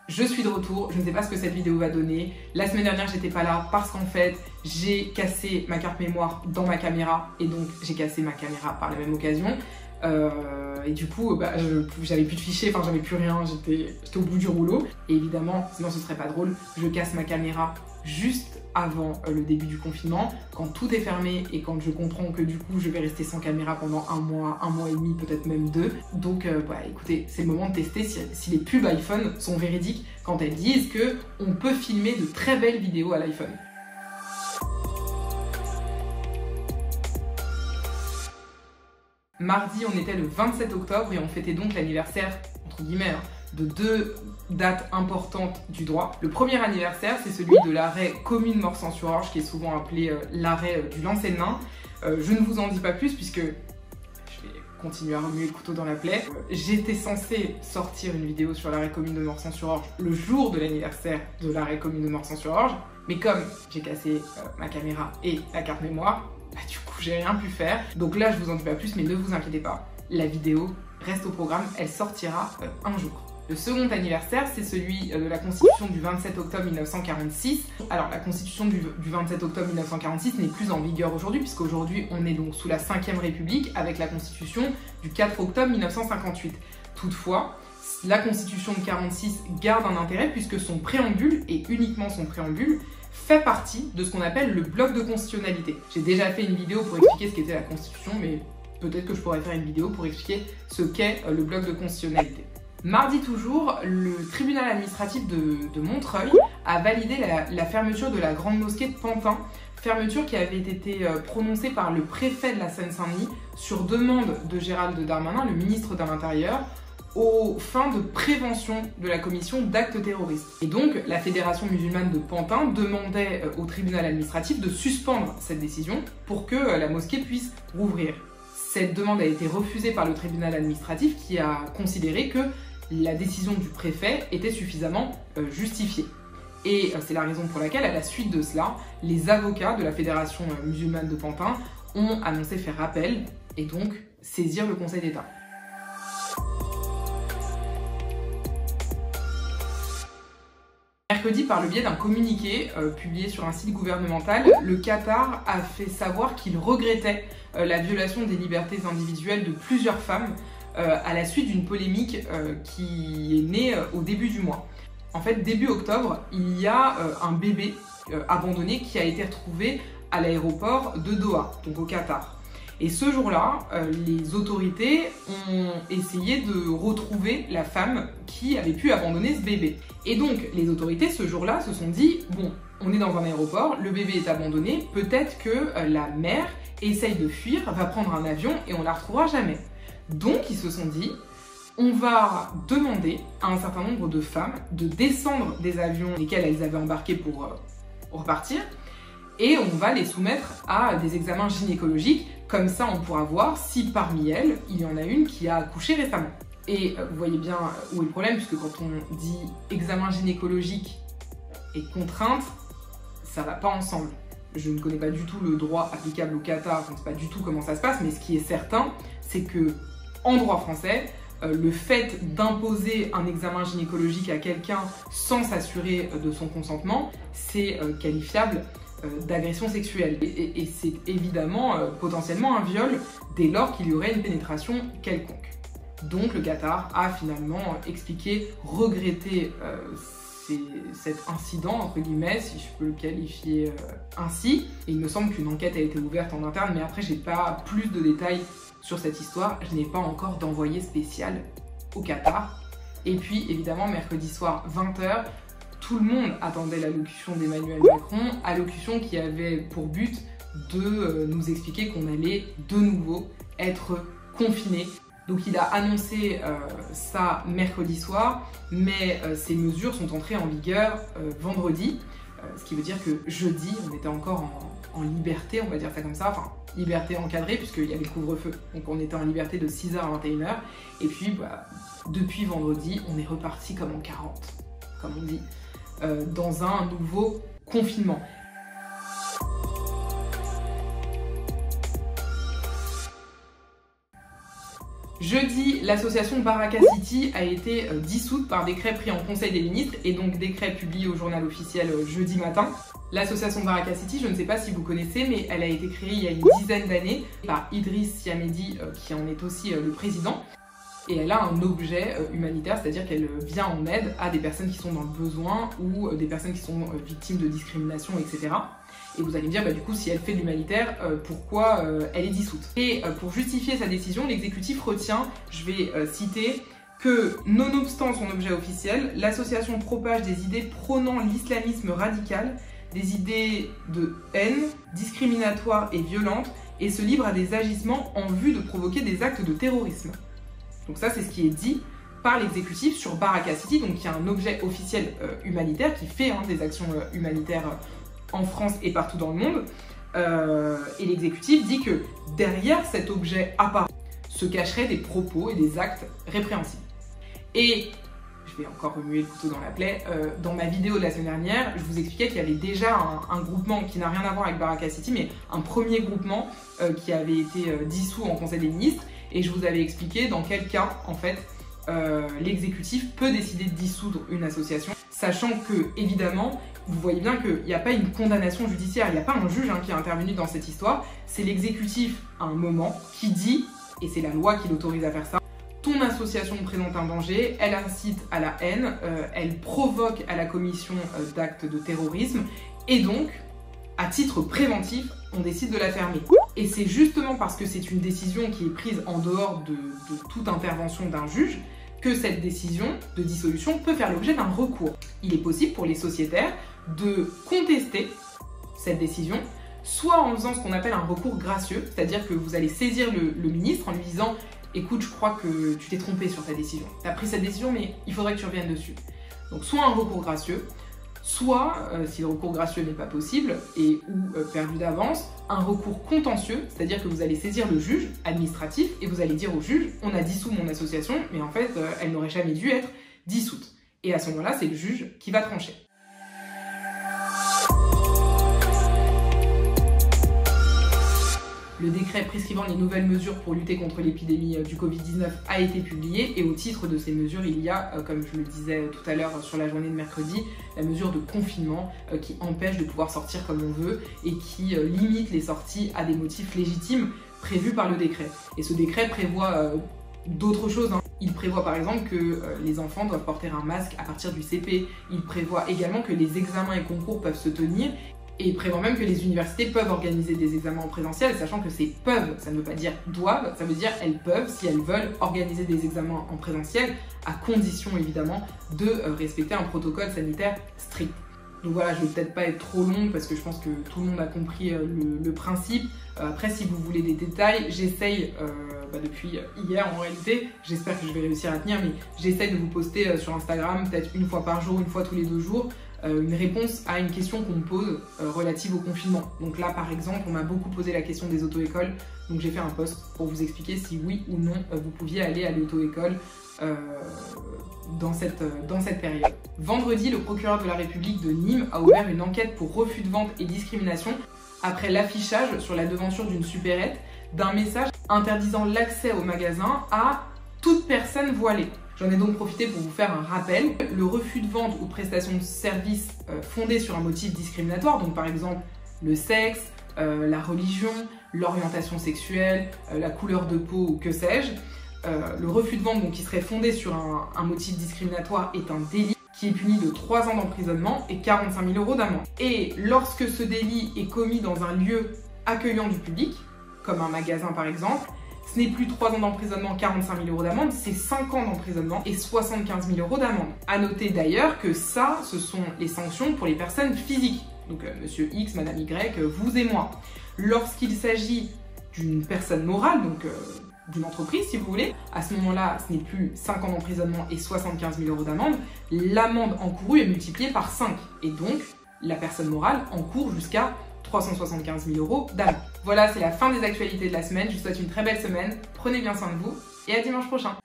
Je suis de retour, je ne sais pas ce que cette vidéo va donner. La semaine dernière, j'étais pas là parce qu'en fait, j'ai cassé ma carte mémoire dans ma caméra et donc j'ai cassé ma caméra par la même occasion. Et du coup, j'avais plus de fichiers, enfin j'avais plus rien, j'étais au bout du rouleau. Et évidemment, sinon ce serait pas drôle, je casse ma caméra juste avant le début du confinement, quand tout est fermé et quand je comprends que du coup je vais rester sans caméra pendant un mois et demi, peut-être même 2. Donc écoutez, c'est le moment de tester si les pubs iPhone sont véridiques quand elles disent que on peut filmer de très belles vidéos à l'iPhone. Mardi, on était le 27 octobre et on fêtait donc l'anniversaire, entre guillemets, de 2 dates importantes du droit. Le premier anniversaire, c'est celui de l'arrêt commune Morsan-sur-Orge, qui est souvent appelé l'arrêt du Lancer-de-Nain. Je ne vous en dis pas plus puisque je vais continuer à remuer le couteau dans la plaie. J'étais censée sortir une vidéo sur l'arrêt commune de Morsan-sur-Orge le jour de l'anniversaire de l'arrêt commune de Morsan-sur-Orge, mais comme j'ai cassé ma caméra et la carte mémoire, du coup j'ai rien pu faire. Donc là je vous en dis pas plus, mais ne vous inquiétez pas, la vidéo reste au programme, elle sortira un jour. Le second anniversaire, c'est celui de la Constitution du 27 octobre 1946. Alors la Constitution du 27 octobre 1946 n'est plus en vigueur aujourd'hui, puisqu'aujourd'hui on est donc sous la 5e République avec la Constitution du 4 octobre 1958. Toutefois, la Constitution de 1946 garde un intérêt puisque son préambule, et uniquement son préambule, fait partie de ce qu'on appelle le bloc de constitutionnalité. J'ai déjà fait une vidéo pour expliquer ce qu'était la Constitution, mais peut-être que je pourrais faire une vidéo pour expliquer ce qu'est le bloc de constitutionnalité. Mardi toujours, le tribunal administratif de Montreuil a validé la fermeture de la grande mosquée de Pantin, fermeture qui avait été prononcée par le préfet de la Seine-Saint-Denis sur demande de Gérald Darmanin, le ministre de l'Intérieur, aux fins de prévention de la commission d'actes terroristes. Et donc, la Fédération musulmane de Pantin demandait au tribunal administratif de suspendre cette décision pour que la mosquée puisse rouvrir. Cette demande a été refusée par le tribunal administratif qui a considéré que la décision du préfet était suffisamment justifiée. Et c'est la raison pour laquelle, à la suite de cela, les avocats de la Fédération musulmane de Pantin ont annoncé faire appel et donc saisir le Conseil d'État. Mercredi, par le biais d'un communiqué publié sur un site gouvernemental, le Qatar a fait savoir qu'il regrettait la violation des libertés individuelles de plusieurs femmes à la suite d'une polémique qui est née au début du mois. En fait, début octobre, il y a un bébé abandonné qui a été retrouvé à l'aéroport de Doha, donc au Qatar. Et ce jour-là, les autorités ont essayé de retrouver la femme qui avait pu abandonner ce bébé. Et donc, les autorités, ce jour-là, se sont dit, bon, on est dans un aéroport, le bébé est abandonné, peut-être que la mère essaye de fuir, va prendre un avion et on la retrouvera jamais. Donc, ils se sont dit, on va demander à un certain nombre de femmes de descendre des avions lesquels elles avaient embarqué pour repartir, et on va les soumettre à des examens gynécologiques. Comme ça, on pourra voir si parmi elles, il y en a une qui a accouché récemment. Et vous voyez bien où est le problème, puisque quand on dit examen gynécologique et contrainte, ça va pas ensemble. Je ne connais pas du tout le droit applicable au Qatar, je ne sais pas du tout comment ça se passe, mais ce qui est certain, c'est que en droit français, le fait d'imposer un examen gynécologique à quelqu'un sans s'assurer de son consentement, c'est qualifiable d'agression sexuelle. Et c'est évidemment potentiellement un viol dès lors qu'il y aurait une pénétration quelconque. Donc le Qatar a finalement expliqué regretter cet incident, entre guillemets, si je peux le qualifier ainsi. Et il me semble qu'une enquête a été ouverte en interne, mais après j'ai pas plus de détails sur cette histoire. Je n'ai pas encore d'envoyé spécial au Qatar. Et puis évidemment, mercredi soir 20h, tout le monde attendait l'allocution d'Emmanuel Macron, allocution qui avait pour but de nous expliquer qu'on allait de nouveau être confinés. Donc il a annoncé ça mercredi soir, mais ces mesures sont entrées en vigueur vendredi, ce qui veut dire que jeudi, on était encore en liberté, on va dire ça comme ça, enfin liberté encadrée puisqu'il y avait le couvre-feu. Donc on était en liberté de 6h à 21h, et puis depuis vendredi, on est reparti comme en 40, comme on dit, dans un nouveau confinement. Jeudi, l'association Baraka City a été dissoute par décret pris en Conseil des ministres et donc décret publié au journal officiel jeudi matin. L'association Baraka City, je ne sais pas si vous connaissez, mais elle a été créée il y a une dizaine d'années par Idriss Siamedi, qui en est aussi le président. Et elle a un objet humanitaire, c'est-à-dire qu'elle vient en aide à des personnes qui sont dans le besoin ou des personnes qui sont victimes de discrimination, etc. Et vous allez me dire, bah, du coup, si elle fait de l'humanitaire, pourquoi elle est dissoute? Et pour justifier sa décision, l'exécutif retient, je vais citer, que nonobstant son objet officiel, l'association propage des idées prônant l'islamisme radical, des idées de haine, discriminatoires et violentes, et se livre à des agissements en vue de provoquer des actes de terrorisme. Donc ça, c'est ce qui est dit par l'exécutif sur Baraka City, donc qui est un objet officiel humanitaire, qui fait des actions humanitaires en France et partout dans le monde. Et l'exécutif dit que derrière cet objet apparent se cacheraient des propos et des actes répréhensibles. Et je vais encore remuer le couteau dans la plaie. Dans ma vidéo de la semaine dernière, je vous expliquais qu'il y avait déjà un groupement qui n'a rien à voir avec Baraka City, mais un premier groupement qui avait été dissous en Conseil des ministres. Et je vous avais expliqué dans quel cas, en fait, l'exécutif peut décider de dissoudre une association, sachant que, évidemment, vous voyez bien qu'il n'y a pas une condamnation judiciaire, il n'y a pas un juge qui est intervenu dans cette histoire, c'est l'exécutif, à un moment, qui dit, et c'est la loi qui l'autorise à faire ça, ton association présente un danger, elle incite à la haine, elle provoque à la commission d'actes de terrorisme, et donc, à titre préventif, on décide de la fermer. Et c'est justement parce que c'est une décision qui est prise en dehors de toute intervention d'un juge que cette décision de dissolution peut faire l'objet d'un recours. Il est possible pour les sociétaires de contester cette décision, soit en faisant ce qu'on appelle un recours gracieux, c'est-à-dire que vous allez saisir le ministre en lui disant « Écoute, je crois que tu t'es trompé sur ta décision. Tu as pris cette décision, mais il faudrait que tu reviennes dessus. » Donc soit un recours gracieux, soit, si le recours gracieux n'est pas possible et ou perdu d'avance, un recours contentieux, c'est-à-dire que vous allez saisir le juge administratif et vous allez dire au juge « on a dissous mon association, mais en fait, elle n'aurait jamais dû être dissoute ». Et à ce moment-là, c'est le juge qui va trancher. Le décret prescrivant les nouvelles mesures pour lutter contre l'épidémie du Covid-19 a été publié et au titre de ces mesures, il y a, comme je le disais tout à l'heure sur la journée de mercredi, la mesure de confinement qui empêche de pouvoir sortir comme on veut et qui limite les sorties à des motifs légitimes prévus par le décret. Et ce décret prévoit d'autres choses. Il prévoit par exemple que les enfants doivent porter un masque à partir du CP. Il prévoit également que les examens et concours peuvent se tenir. Et il prévoit même que les universités peuvent organiser des examens en présentiel, sachant que c'est peuvent, ça ne veut pas dire doivent, ça veut dire elles peuvent, si elles veulent, organiser des examens en présentiel, à condition évidemment de respecter un protocole sanitaire strict. Donc voilà, je ne vais peut-être pas être trop long parce que je pense que tout le monde a compris le principe. Après, si vous voulez des détails, j'essaye, depuis hier en réalité, j'espère que je vais réussir à tenir, mais j'essaye de vous poster sur Instagram, peut-être une fois par jour, une fois tous les 2 jours, une réponse à une question qu'on me pose relative au confinement. Donc là, par exemple, on m'a beaucoup posé la question des auto-écoles, donc j'ai fait un post pour vous expliquer si oui ou non vous pouviez aller à l'auto-école dans cette période. Vendredi, le procureur de la République de Nîmes a ouvert une enquête pour refus de vente et discrimination après l'affichage sur la devanture d'une supérette d'un message interdisant l'accès au magasin à toute personne voilée. J'en ai donc profité pour vous faire un rappel. Le refus de vente ou prestation de service fondé sur un motif discriminatoire, donc par exemple le sexe, la religion, l'orientation sexuelle, la couleur de peau ou que sais-je, le refus de vente donc, qui serait fondé sur un motif discriminatoire est un délit qui est puni de 3 ans d'emprisonnement et 45 000 € d'amende. Et lorsque ce délit est commis dans un lieu accueillant du public, comme un magasin par exemple, ce n'est plus 3 ans d'emprisonnement, 45 000 € d'amende, c'est 5 ans d'emprisonnement et 75 000 € d'amende. A noter d'ailleurs que ça, ce sont les sanctions pour les personnes physiques. Donc monsieur X, madame Y, vous et moi. Lorsqu'il s'agit d'une personne morale, donc d'une entreprise si vous voulez, à ce moment-là, ce n'est plus 5 ans d'emprisonnement et 75 000 € d'amende. L'amende encourue est multipliée par 5. Et donc, la personne morale encourt jusqu'à 375 000 € d'amende. Voilà, c'est la fin des actualités de la semaine. Je vous souhaite une très belle semaine. Prenez bien soin de vous et à dimanche prochain.